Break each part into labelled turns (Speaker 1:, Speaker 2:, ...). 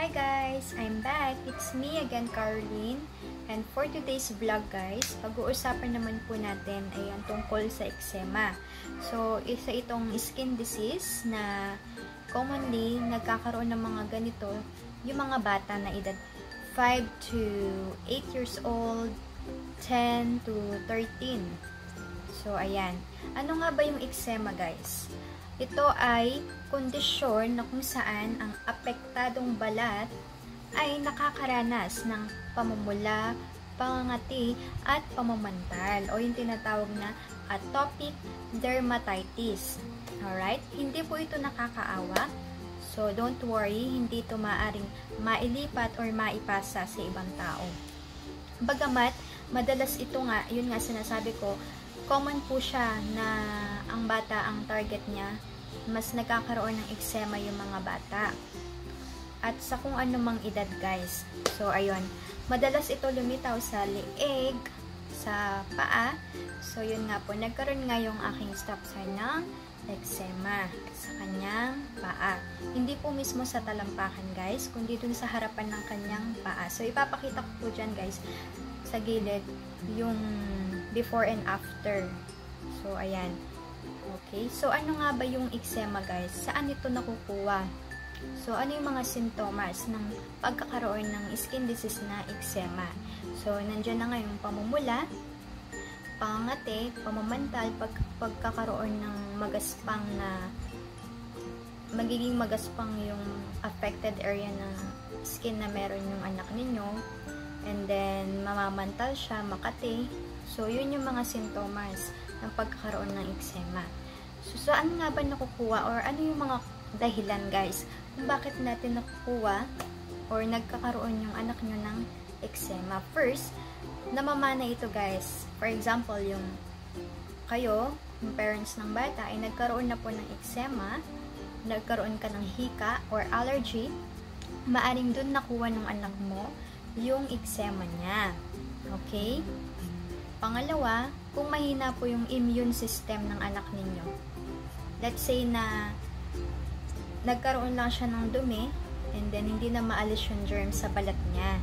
Speaker 1: Hi guys! I'm back! It's me again, Caroline. And for today's vlog guys, pag-uusapan naman po natin ay ang tungkol sa eczema. So, isa itong skin disease na commonly nagkakaroon ng mga ganito yung mga bata na edad 5 to 8 years old, 10 to 13. So, ayan. Ano nga ba yung eczema guys? Ito ay kondisyon na kung saan ang apektadong balat ay nakakaranas ng pamumula, pangangati, at pamamantal o yung tinatawag na atopic dermatitis. Alright? Hindi po ito nakakaawa. So, don't worry, hindi ito maaring mailipat or maipasa sa ibang tao. Bagamat, madalas ito nga, yun nga sinasabi ko, common po siya na ang bata ang target niya, mas nagkakaroon ng eczema yung mga bata. At sa kung ano mang edad guys. So, ayun. Madalas ito lumitaw sa leeg, sa paa. So, yun nga po. Nagkaroon nga yung aking stepson ng eczema sa kanyang paa. Hindi po mismo sa talampakan guys, kundi dun sa harapan ng kanyang paa. So, ipapakita ko po dyan guys, sa gilid, yung before and after. So, ayan. Okay. So, ano nga ba yung eczema guys? Saan ito nakukuha? So, ano yung mga sintomas ng pagkakaroon ng skin disease na eczema? So, nandiyan na nga yung pamumula, pangangati, pamamantal, pagkakaroon ng magaspang na magiging magaspang yung affected area ng skin na meron yung anak ninyo. And then, mamamantal siya, makati. So, yun yung mga sintomas ng pagkakaroon ng eczema. So, saan nga ba nakukuha or ano yung mga dahilan guys kung bakit natin nakukuha or nagkakaroon yung anak nyo ng eczema? First, namamana ito guys. For example, yung kayo, yung parents ng bata ay nagkaroon na po ng eczema, nagkaroon ka ng hika or allergy, maaring dun nakuha ng anak mo yung eczema niya. Okay? Pangalawa, kung mahina po yung immune system ng anak ninyo. Let's say na nagkaroon lang siya ng dumi and then hindi na maalis yung germs sa balat niya.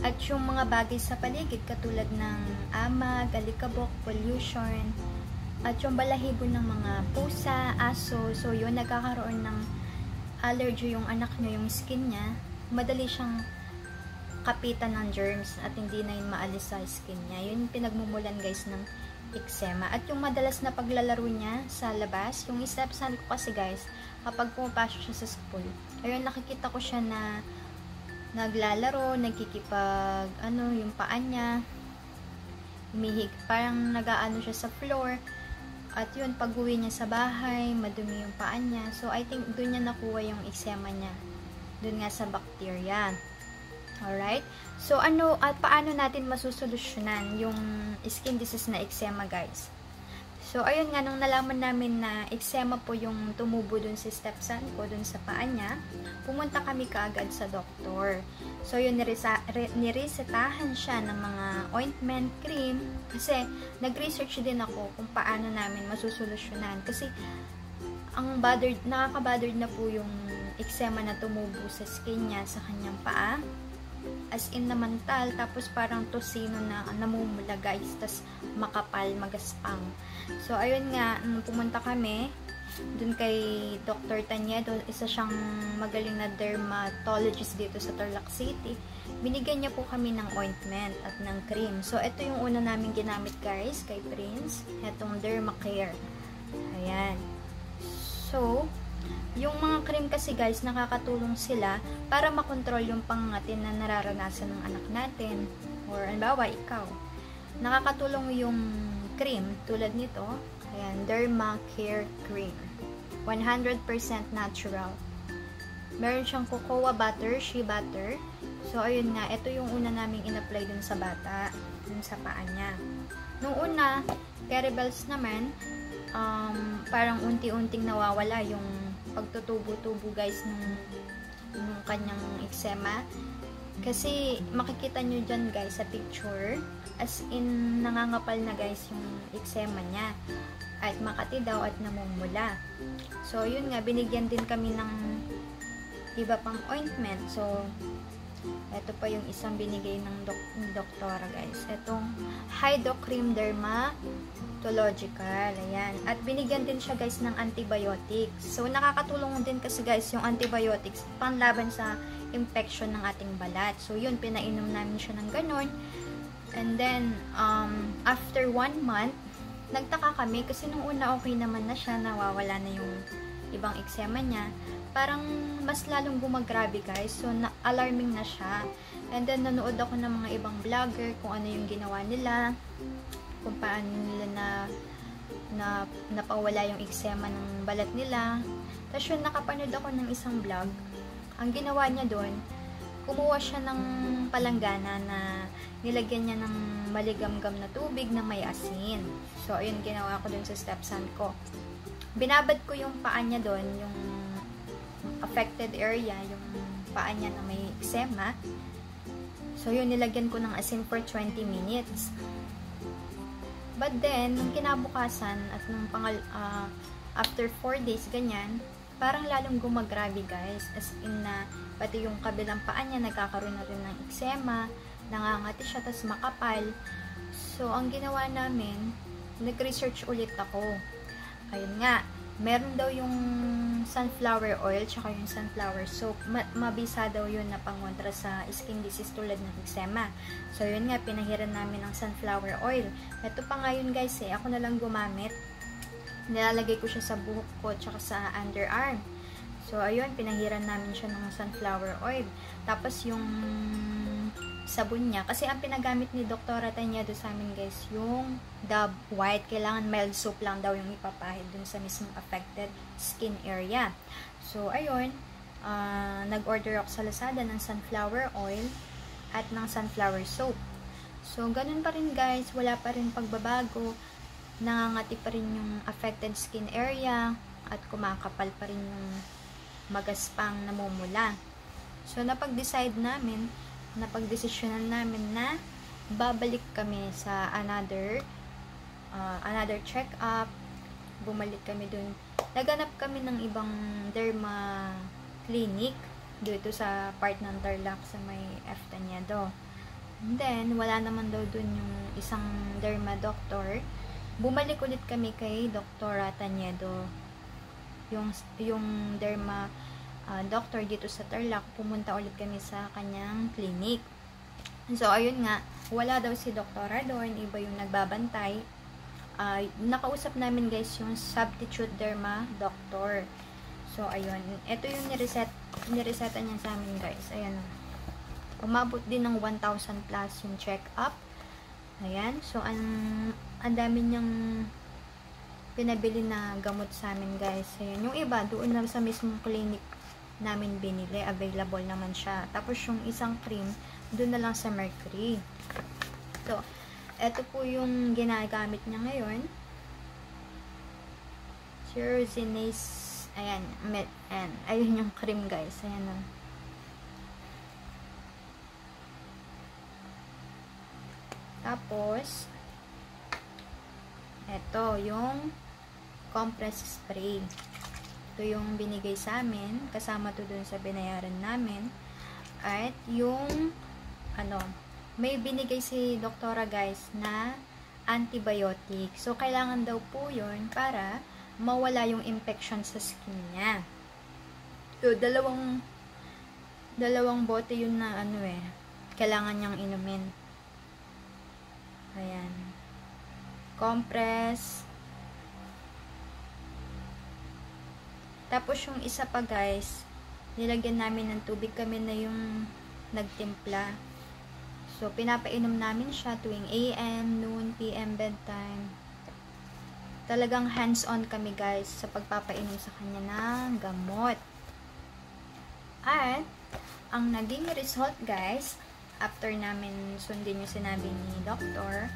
Speaker 1: At yung mga bagay sa paligid katulad ng amag, alikabok, pollution, at yung balahibo ng mga pusa, aso, so yun, nagkakaroon ng allergy yung anak nyo, yung skin niya, madali siyang kapitan ng germs at hindi na yun maalis sa skin niya. Yun yung pinagmumulan guys ng eczema. At yung madalas na paglalaro niya sa labas, yung stepson ko kasi guys, kapag pumapasok siya sa school, ayun, nakikita ko siya na naglalaro, nagkikipag, yung paa niya, humihig, parang nag-aano siya sa floor. At yun, pag uwi niya sa bahay, madumi yung paa niya. So, I think doon niya nakuha yung eczema niya. Doon nga sa bacteria. Alright? So, ano at paano natin masusolusyonan yung skin disease na eczema, guys? So, ayun nga, nung nalaman namin na eczema po yung tumubo dun sa stepson ko, dun sa paa niya, pumunta kami kaagad sa doktor. So, yun, niresetahan siya ng mga ointment, cream, kasi nag-research din ako kung paano namin masusolusyonan. Kasi, nakaka-bothered na po yung eczema na tumubo sa skin niya, sa kanyang paa. As in namantal, tapos parang tosino na namumula guys, tas makapal, magaspang. So, ayun nga, nung pumunta kami dun kay Dr. Taniedo, isa siyang magaling na dermatologist dito sa Tarlac City, binigyan niya po kami ng ointment at ng cream. So, ito yung una namin ginamit guys, kay Prince, itong Dermacare. Ayan. So, yung mga cream kasi guys, nakakatulong sila para makontrol yung pangangati na nararanasan ng anak natin. Or, anbawa, ikaw. Nakakatulong yung cream tulad nito. Ayan, Dermacare Cream. 100% natural. Meron siyang cocoa butter, shea butter. So, ayun nga, ito yung una naming in-apply dun sa bata, dun sa paa niya. Nung una, Claribels naman, parang unti-unting nawawala yung pagtutubo-tubo guys nung kanyang eczema. Kasi makikita nyo dyan guys sa picture, as in nangangapal na guys yung eczema niya. At makati daw at namumula. So yun nga, binigyan din kami ng iba pang ointment. So, ito pa yung isang binigay ng doktora guys. Itong Hydrocream Dermatological. Ayan. At binigyan din siya guys ng antibiotics. So, nakakatulong din kasi guys yung antibiotics panlaban sa infection ng ating balat. So, yun, pinainom namin siya ng ganun. And then, after 1 month, nagtaka kami kasi nung una okay naman na siya, nawawala na yung ibang eksema niya. Parang mas lalong gumagrabe guys. So, alarming na siya. And then, nanood ako ng mga ibang vlogger kung ano yung ginawa nila. Kung paano nila napawala yung eksema ng balat nila. Tapos yun, nakapanood ako ng isang vlog. Ang ginawa niya doon, kumuha siya ng palanggana na nilagyan niya ng maligamgam na tubig na may asin. So, ayun, ginawa ko doon sa stepson ko. Binabad ko yung paa niya doon, yung affected area, yung paa niya na may eczema. So, yun, nilagyan ko ng asin for 20 minutes. But then, nung kinabukasan at nung after 4 days, ganyan, parang lalong gumagrabe guys. As in na, pati yung kabilang paa niya, nagkakaroon na rin ng eczema, nangangati siya, tas makapal. So, ang ginawa namin, nag-research ulit ako. Ayun nga, meron daw yung sunflower oil tsaka yung sunflower soap. Mabisa daw yun na pangontra sa skin disease tulad ng eczema. So, yun nga, pinahiran namin ng sunflower oil. Ito pa nga yun guys ako na lang gumamit. Nilalagay ko siya sa buhok ko tsaka sa underarm. So, ayun, pinahiran namin siya ng sunflower oil. Tapos, yung sabon niya. Kasi ang pinagamit ni Dr. Tañedo sa amin guys, yung Dove White. Kailangan mild soap lang daw yung ipapahid dun sa mismong affected skin area. So, ayun, nag-order ako sa Lazada ng sunflower oil at ng sunflower soap. So, ganun pa rin guys. Wala pa rin pagbabago. Nangangati pa rin yung affected skin area at kumakapal pa rin yung magaspang namumula. So, napagdesisyonan namin na babalik kami sa another check-up. Bumalik kami dun. Naganap kami ng ibang derma clinic dito sa part ng Tarlac sa may F. Tañedo. And then, wala naman daw dun yung isang derma doctor. Bumalik ulit kami kay Dr. Tañedo. Yung derma doctor dito sa Tarlac, pumunta ulit kami sa kanyang clinic. So, ayun nga, wala daw si doktora doon, iba yung nagbabantay. Nakausap namin guys yung substitute derma doctor. So, ayun, ito yung nireseta niya sa amin guys. Ayan, umabot din ng 1,000 plus yung check-up. Ayan, so, ang dami niyang pinabili na gamot sa amin guys. Ayan, yung iba, doon lang sa mismong clinic namin binili, available naman siya. Tapos yung isang cream, doon na lang sa Mercury. So, eto po yung ginagamit niya ngayon. Ceruzinase, ayan, ayun yung cream guys, ayan o. Tapos, eto yung compress spray. Ito yung binigay sa amin. Kasama to dun sa binayaran namin. At yung, may binigay si doktora guys na antibiotic. So, kailangan daw po yun para mawala yung infection sa skin niya. So, dalawang bote yun na kailangan niyang inumin. Ayan. Compress. Tapos yung isa pa guys, nilagyan namin ng tubig, kami na yung nagtimpla. So, pinapainom namin siya tuwing AM, noon, PM, bedtime. Talagang hands-on kami guys sa pagpapainom sa kanya ng gamot. At, ang naging result guys, after namin sundin yung sinabi ni doktora,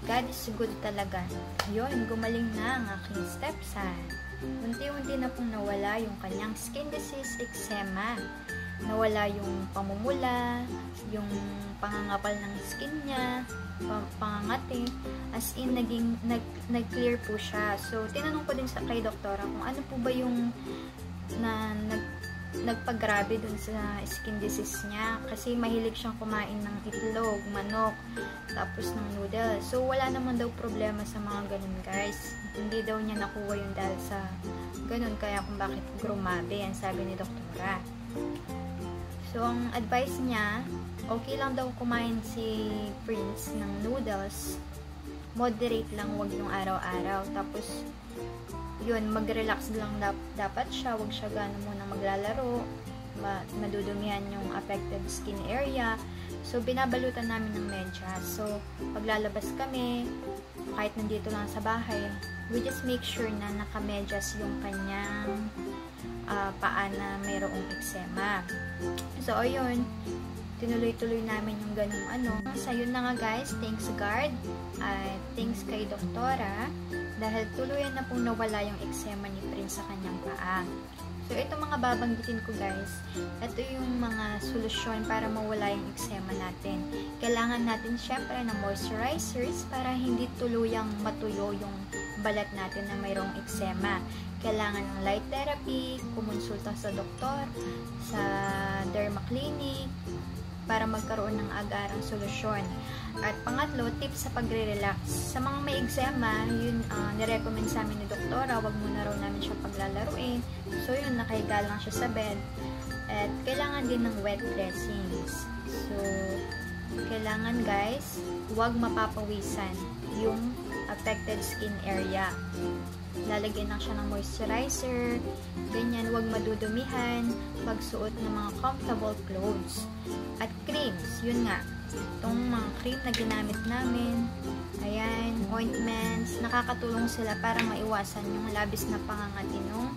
Speaker 1: God is good talaga. Yun, gumaling na ang aking stepson. Unti-unti na pong nawala yung kanyang skin disease, eczema. Nawala yung pamumula, yung pangangapal ng skin niya, pangangati. As in, nag-clear po siya. So, tinanong ko din kay doktora kung ano po ba yung nagpagrabe dun sa skin disease niya kasi mahilig siyang kumain ng itlog, manok, tapos ng noodles. So wala naman daw problema sa mga ganun, guys. Hindi daw niya nakuha yung dahil sa ganun, kaya kung bakit grumabe, ang sabi ni doktora. So ang advice niya, okay lang daw kumain si Prince ng noodles, moderate lang, wag yung araw-araw. Tapos yun, mag-relax lang dapat siya, wag siya gano'n muna maglalaro, madudumihan yung affected skin area. So binabalutan namin ng medyas. So paglalabas kami, kahit nandito lang sa bahay, we just make sure na nakamedyas yung kanyang paa na mayroong eczema. So ayun, tinuloy-tuloy namin yung ganung So yun na nga, guys, thanks God at thanks kay doktora dahil tuluyan na pong nawala yung eczema ni Prince sa kanyang paa. So ito mga babanggitin ko, guys, ito yung mga solusyon para mawala yung eczema natin. Kailangan natin syempre ng moisturizers para hindi tuluyang matuyo yung balat natin na mayroong eczema. Kailangan ng light therapy, kumonsulta sa doktor, sa derma clinic, para magkaroon ng agarang solusyon. At pangatlo, tips sa pagre-relax. Sa mga may eczema, yun nirecommend sa amin ni doktora, wag muna raw namin siya paglalaruin. So yun, nakahiga lang siya sa bed. At kailangan din ng wet dressings. So kailangan, guys, wag mapapawisan yung affected skin area. Lalagyan lang siya ng moisturizer, ganyan, wag madudumihan, magsuot ng mga comfortable clothes. At creams, yun nga, itong mga cream na ginamit namin, ayan, ointments, nakakatulong sila para maiwasan yung labis na pangangati ng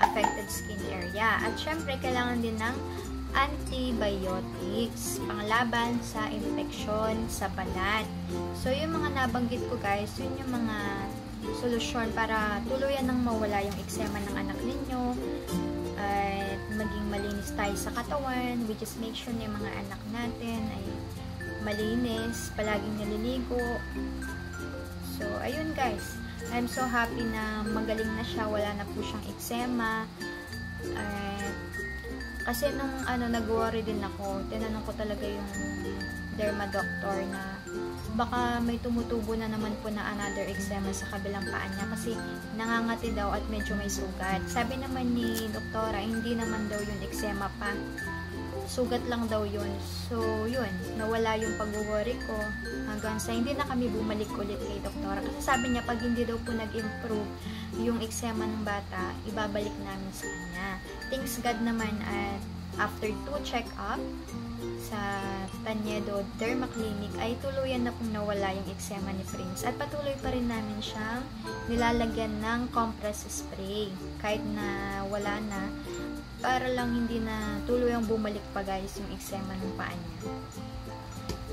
Speaker 1: affected skin area. At syempre, kailangan din ng antibiotics, panglaban sa infeksyon sa balat. So, yung mga nabanggit ko, guys, yun yung mga solusyon para tuluyan nang mawala yung eczema ng anak ninyo at maging malinis tayo sa katawan. We just make sure na yung mga anak natin ay malinis, palaging naliligo. So, ayun, guys. I'm so happy na magaling na siya, wala na po siyang eczema. Kasi nung nag-worry din ako, tinanong ko talaga yung derma doctor na baka may tumutubo na naman po na another eczema sa kabilang paa niya kasi nangangati daw at medyo may sugat. Sabi naman ni doktora, hindi naman daw yun eczema pa, sugat lang daw yun. So yun, nawala yung pag-worry ko hanggang sa hindi na kami bumalik ulit kay doktora kasi sabi niya pag hindi daw po nag-improve yung eczema ng bata, ibabalik namin sa kanya. Thanks God naman at after 2 check-up sa Tanyedo Derma Clinic ay tuluyan na pong nawala yung eczema ni Prince at patuloy pa rin namin siyang nilalagyan ng compress spray kahit na wala na, para lang hindi na tuluyang bumalik pa, guys, yung eczema ng paa niya.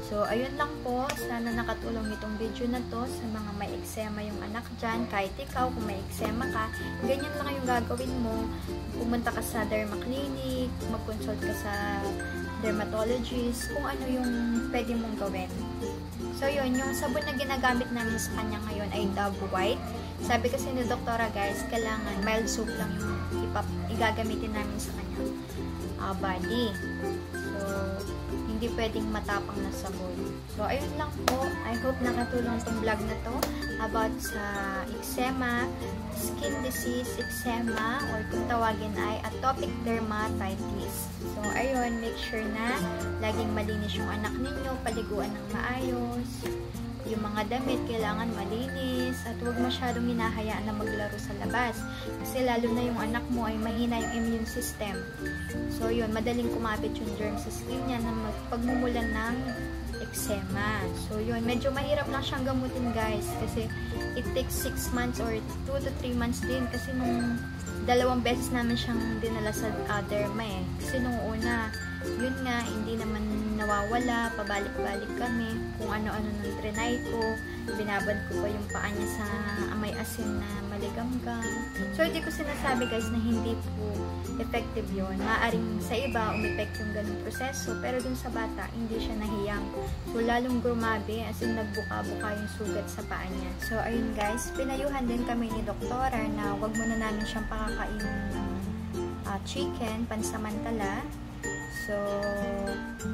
Speaker 1: So ayun lang po, sana nakatulong itong video na to sa mga may eczema yung anak dyan. Kahit ikaw kung may eczema ka, ganyan lang yung gagawin mo. Pumunta ka sa derma clinic, mag-consult ka sa dermatologist, kung ano yung pwede mong gawin. So yun, yung sabon na ginagamit namin sa kanya ngayon ay Dove White. Sabi kasi ni doktora, guys, kailangan mild soap lang yung igagamitin namin sa kanyang body. So hindi pwedeng matapang na sabon. So ayun lang po, I hope nakatulong tong vlog na to about sa eczema, skin disease, eczema, or kung tawagin ay atopic dermatitis. So ayun, make sure na laging malinis yung anak ninyo, paliguan ng maayos, yung mga damit kailangan malinis, at huwag masyadong hinahayaan na maglaro sa labas kasi lalo na yung anak mo ay mahina yung immune system. So yun, madaling kumapit yung germs sa skin niya na pagmumulan ng eczema. So yun, medyo mahirap lang siyang gamutin, guys, kasi it takes 6 months or 2 to 3 months din kasi nung 2 beses namin siyang dinala sa derma kasi nung una yun nga, hindi naman nawawala, pabalik-balik kami, kung ano-ano nang trinay ko, binabad ko pa yung paa niya sa may asin na maligamgam. So, hindi ko sinasabi, guys, na hindi po effective yun. Maaring sa iba, umepect yung ganung proseso, pero dun sa bata, hindi siya nahiyang. So, lalong grumabe, as in nagbuka-buka yung sugat sa paa niya. So, ayun, guys, pinayuhan din kami ni doktora na wag muna namin siyang pakakainin ng chicken, pansamantala. So,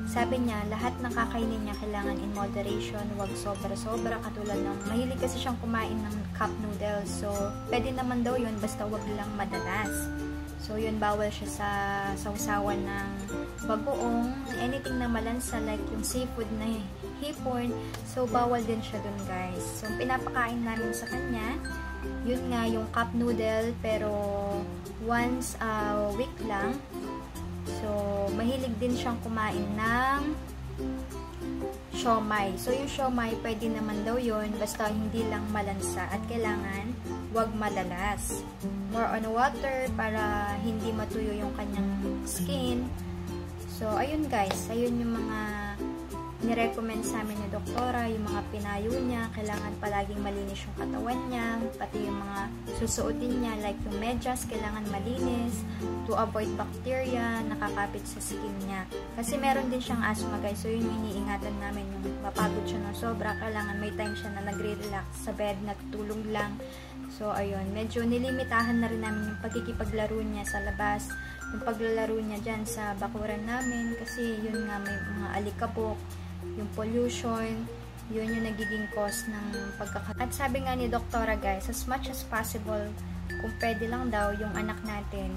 Speaker 1: sabi niya, lahat ng kakainin niya kailangan in moderation, wag sobra-sobra, katulad ng, mahilig kasi siyang kumain ng cup noodles. So, pwede naman daw yun, basta wag lang madalas. So, yun, bawal siya sa sausawan ng bagoong, anything na malansa, like yung seafood na hipon. So, bawal din siya dun, guys. So, pinapakain namin sa kanya, yun nga, yung cup noodle, pero once a week lang. So, mahilig din siyang kumain ng siomai. So, yung siomai, pwede naman daw yun, basta hindi lang malansa at kailangan wag madalas. More on water para hindi matuyo yung kanyang skin. So, ayun guys, ayun yung mga nirecommend sa amin ni doktora, yung mga pinayo niya, kailangan palaging malinis yung katawan niya, pati yung mga susuotin niya, like yung medyas, kailangan malinis, to avoid bacteria, nakakapit sa skin niya. Kasi meron din siyang asthma guys, so yun yung iniingatan namin, yung mapagod siya ng sobra, kailangan may time siya na nagre-relax sa bed, natutulog lang. So, ayun, medyo nilimitahan na rin namin yung pagkikipaglaro niya sa labas, yung paglalaro niya dyan sa bakuran namin, kasi yun nga, may mga alikabok, yung pollution, yun yung nagiging cause ng pagkakaroon. At sabi nga ni doktora guys, as much as possible, kung pwede lang daw yung anak natin,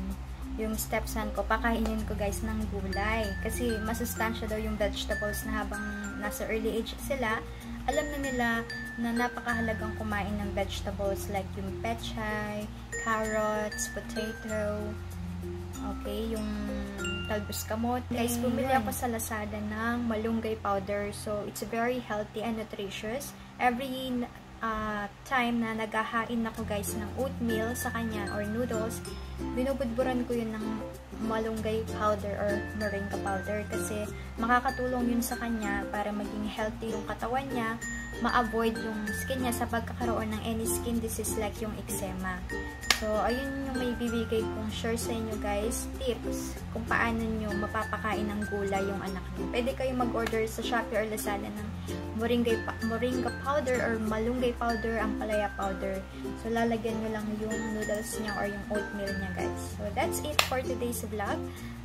Speaker 1: yung stepson ko, pakainin ko guys ng gulay. Kasi masustansya daw yung vegetables na habang nasa early age sila, alam na nila na napakahalagang kumain ng vegetables like yung pechay, carrots, potato, okay, yung talbos kamot. Guys, bumili ako sa Lazada ng malunggay powder. So, it's very healthy and nutritious. Every time na naghahain ako guys ng oatmeal sa kanya or noodles, binubudburan ko yun ng malunggay powder or moringa powder kasi makakatulong yun sa kanya para maging healthy yung katawan niya, ma-avoid yung skin niya sa pagkakaroon ng any skin disease like yung eczema. So, ayun yung may bibigay kong share sa inyo guys, tips kung paano nyo mapapakain ng gulay yung anak nyo. Pwede kayo mag-order sa Shopee or Lazada ng moringa powder or malunggay powder, ampalaya powder. So, lalagyan nyo lang yung noodles niya or yung oatmeal niya guys. So, that's it for today's vlog.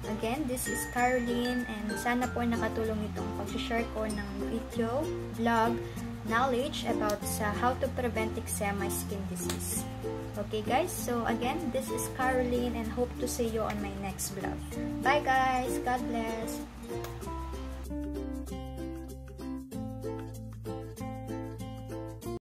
Speaker 1: Again, this is Caroline and sana po nakatulong itong pag-share ko ng video, vlog, knowledge about sa how to prevent eczema skin disease. Okay guys, so again, this is Caroline and hope to see you on my next vlog. Bye guys, God bless.